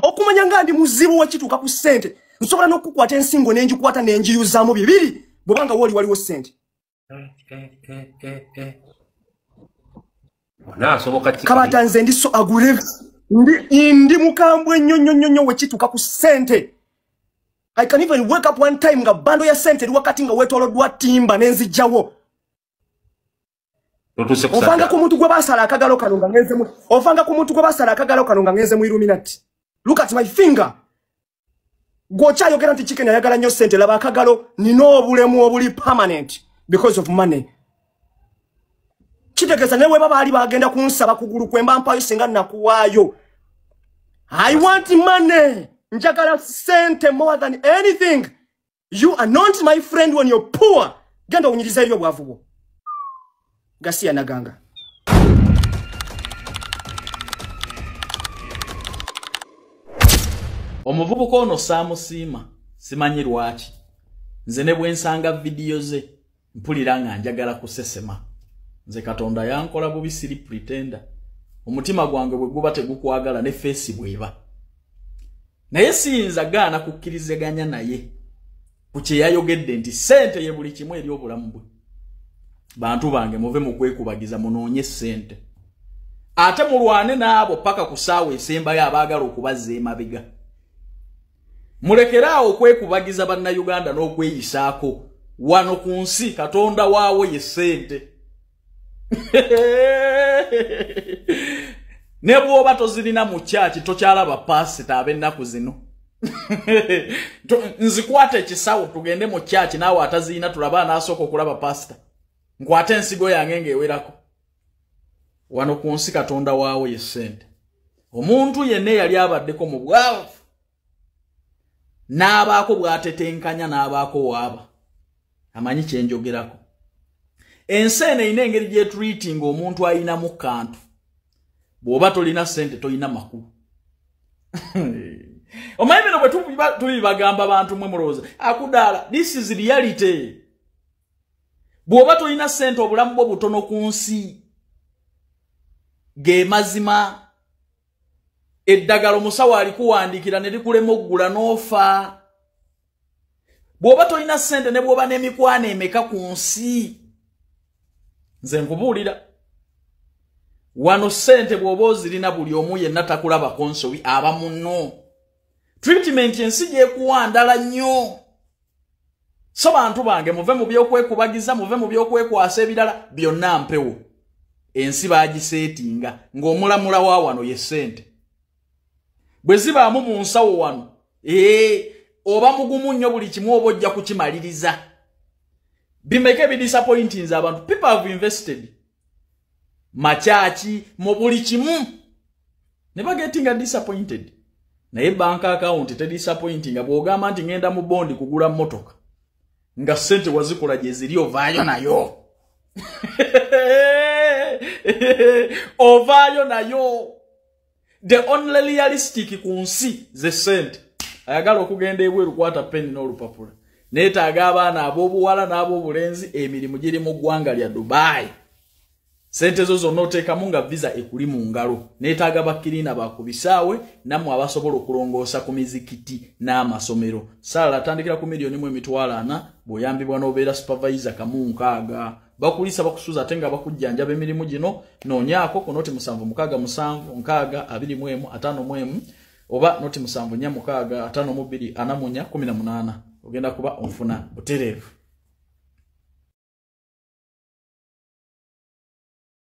Okumanya nga ndi muzibu wekituuka ku ssente. Nsobola n'okukwata ensingo n'enjikwata n'enjiyuzaamu bibiri bw'obanga waliwo ssente. Kabata nze ndi so aggressive. Ndi mukambwe nnyo wekituuka ku ssente. I can even wake up one time nga bando ya ssente eri wakati nga weetooloddwa timba n'enzijjawo. Ovanga ku muntu gwe basala akagalo kano nga ngenze mu. Ovanga ku muntu gwe basala akagalo kano nga ngenze mu Illuminati. Look at my finger. Gocha yogera nti chicken ayagala nnyo ssente laba akagalo nina obulemu obuli permanent because of money. Kitegeza newe baba ali bagenda kunsaba kugulu kwemba mpayo singa nakuwaayo. I want money. Njagala ssente more than anything. You are not my friend when you're poor. Genda unyiriza ebyo bwavu bwo. Gasia Naganga. Omuvubuka ono saamusiima simanyi lwaki. Nze ne bwe nsanga video ze mpulira nga njagala kusesema. Nze Katonda yankola bubi siri pretender. Omutima gwange bwe guba tegukwagala ne face bweba. Naye siyinza gaana kukkirizaganya naye ku kye yayogedde nti ssente ye buli kimu eri obulamu bwe. Bantu bange muve mu kwekubagiza munoonye ssente. Ate mulwane n'abo paka ku ssaawa esembayo abaagala okubazza emabega. Mulekeraawo okwekubagiza bannayuganda n'okweyisaako. Wano ku nsi Katonda waawo ye ssente. Ne bw'oba tozirina mu kyaki tokyalaba pasita ab'ennaku zino. Nzikwate ekisawo tugende mu kyaki naawe atazirina tulaba anaasooka okulaba pasita. Nkwate ensigo yange ng'ewerako. Wano ku nsi Katonda waawo ye ssente. Omuntu yenna yali abaddeko mu bwavu. N'abaako bw'atetenkanya n'abaako waaba. Amanyi kye njogerako. Ensi eno eyina engeri gy'etreatinga omuntu ayinamu kantu. Bw'oba tolina ssente tolina makulu. Omanyi bino bwe tubibagamba abantu mwe mulowooza. Akudaala, this is reality. Bw'oba tolina ssente obulamu bwo butono ku nsi. Ge mazima. Eddagala omusawo alikuwandiikira ne likulema okugula n'ofa. Bw'oba tolina ssente ne bw'oba n'emikwano emeka ku nsi. Nze nkubuulira. Wano ssente bw'oba ozirina buli omu yenna takulaba konsobi aba munno. Treatment ensi gyekuwandala nnyo. So bantu bange muve mu by'okwekubagiza, muve mu by'okwekwasa ebirala byonna mpewo. Ensi baagiseetinga ng'omulamula wa wano ye ssente. Bwe zibaamu mu nsawo wano, oba mugumu nnyo buli kimu oba ojja kukimaliriza. Bimeke bidisappointinze abantu. People have invested. Machachi mu buli kimu. Never getting disappointed. Naye bank account te disappointing bw'ogamba nti ngenda mu bondi kugula motoka. Nga ssente wazikola gye ziri ovaayo nayo. Ovaayo nayo. The only realistic ku nsi ze ssente. Ayagala okugenda ebweru kwata penni n'olupapula. Neetaaga abaana ab'obuwala n'ab'obulenzi emirimu giri mu ggwanga lya Dubai. Sente zo zonna oteekamu nga visa ekuli mu ngalo. Neetaaga bakkiriina bakubisaawe nammwe abasobola okulongoosa ku mizikiti n'amasomero. Sala atandikira ku $1,400,000 bw'oyambibwa n'obeera supervisor kamu 6. Bakulisa bakusuza ate nga bakujjanjaba emirimu gino. Noonyaako ku noti 777 oba noti 746 52 48 ogenda kuba onfuna butereevu.